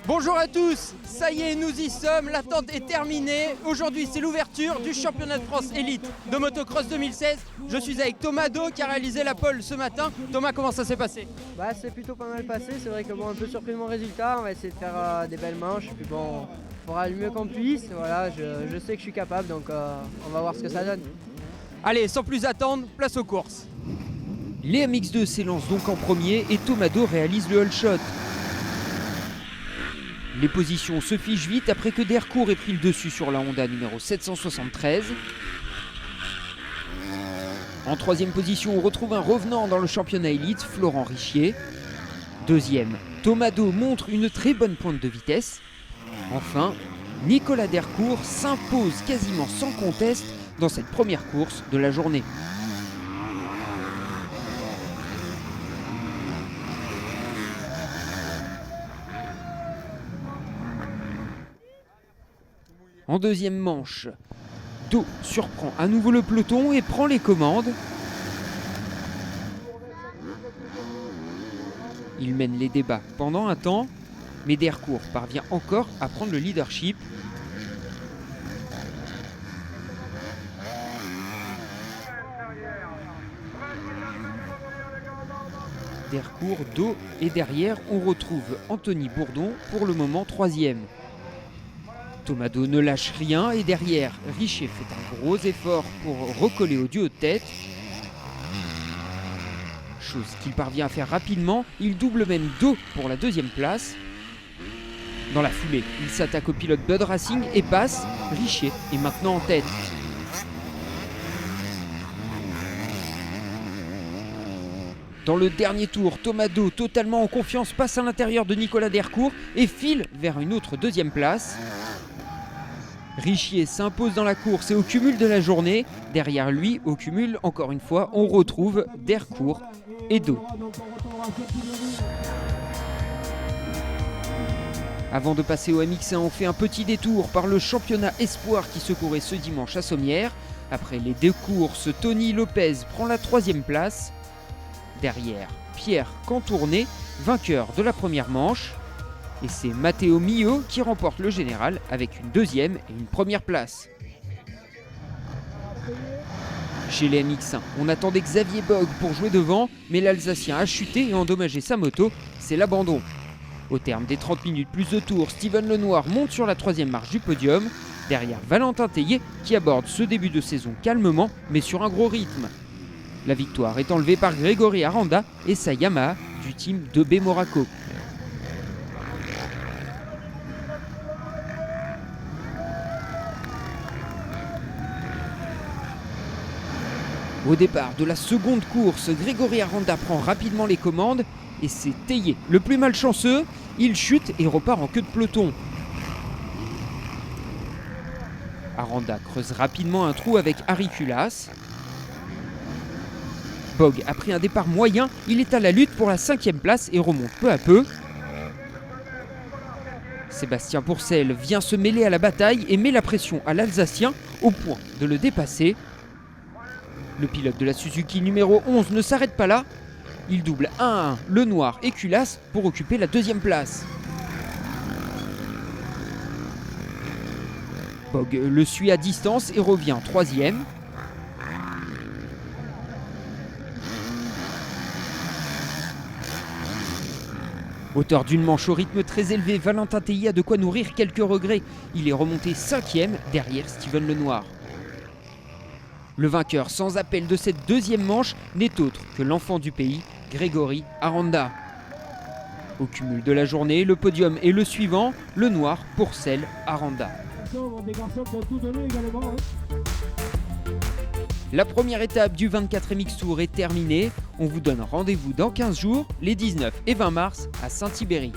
Bonjour à tous, ça y est, nous y sommes, l'attente est terminée. Aujourd'hui, c'est l'ouverture du championnat de France élite de motocross 2016. Je suis avec Thomas Do qui a réalisé la pole ce matin. Thomas, comment ça s'est passé? C'est plutôt pas mal passé, c'est vrai que un peu surpris de mon résultat. On va essayer de faire des belles manches, puis bon, on fera le mieux qu'on puisse. Voilà, je sais que je suis capable, donc on va voir ce que ça donne. Allez, sans plus attendre, place aux courses. Les MX2 s'élancent donc en premier et Thomas Do réalise le hull shot. Les positions se fichent vite après que Dercourt ait pris le dessus sur la Honda numéro 773. En troisième position, on retrouve un revenant dans le championnat élite, Florent Richier. Deuxième, Thomas Do montre une très bonne pointe de vitesse. Enfin, Nicolas Dercourt s'impose quasiment sans conteste dans cette première course de la journée. En deuxième manche, Do surprend à nouveau le peloton et prend les commandes. Il mène les débats pendant un temps, mais Dercourt parvient encore à prendre le leadership. Dercourt, Do et derrière, on retrouve Anthony Bourdon, pour le moment troisième. Thomas Do ne lâche rien et derrière, Richier fait un gros effort pour recoller au duo de tête. Chose qu'il parvient à faire rapidement, il double même Do pour la deuxième place. Dans la foulée, il s'attaque au pilote Bud Racing et passe. Richier est maintenant en tête. Dans le dernier tour, Thomas Do, totalement en confiance, passe à l'intérieur de Nicolas Dercourt et file vers une autre deuxième place. Richier s'impose dans la course et au cumul de la journée. Derrière lui, au cumul, encore une fois, on retrouve Dercourt et Do. Avant de passer au MX1, on fait un petit détour par le championnat espoir qui se courait ce dimanche à Sommières. Après les deux courses, Tony Lopez prend la troisième place. Derrière, Pierre Cantourné, vainqueur de la première manche. Et c'est Matteo Mio qui remporte le général avec une deuxième et une première place. Chez les MX1, on attendait Xavier Bogue pour jouer devant, mais l'Alsacien a chuté et endommagé sa moto, c'est l'abandon. Au terme des 30 minutes plus de tours, Steven Lenoir monte sur la troisième marche du podium, derrière Valentin Tellier qui aborde ce début de saison calmement mais sur un gros rythme. La victoire est enlevée par Grégory Aranda et sa Yamaha du team de B Moraco. Au départ de la seconde course, Grégory Aranda prend rapidement les commandes et c'est Tellier, le plus malchanceux. Il chute et repart en queue de peloton. Aranda creuse rapidement un trou avec Ariculas. Bogue a pris un départ moyen, il est à la lutte pour la 5e place et remonte peu à peu. Sébastien Pourcel vient se mêler à la bataille et met la pression à l'Alsacien au point de le dépasser. Le pilote de la Suzuki numéro 11 ne s'arrête pas là. Il double 1 à 1 Lenoir et Culas pour occuper la deuxième place. Bogue le suit à distance et revient troisième. Auteur d'une manche au rythme très élevé, Valentin Tellier a de quoi nourrir quelques regrets. Il est remonté 5e derrière Steven Lenoir. Le vainqueur sans appel de cette deuxième manche n'est autre que l'enfant du pays, Grégory Aranda. Au cumul de la journée, le podium est le suivant, Lenoir, Pourcel, Aranda. La première étape du 24 MX Tour est terminée. On vous donne rendez-vous dans 15 jours, les 19 et 20 mars à Saint-Thibéry.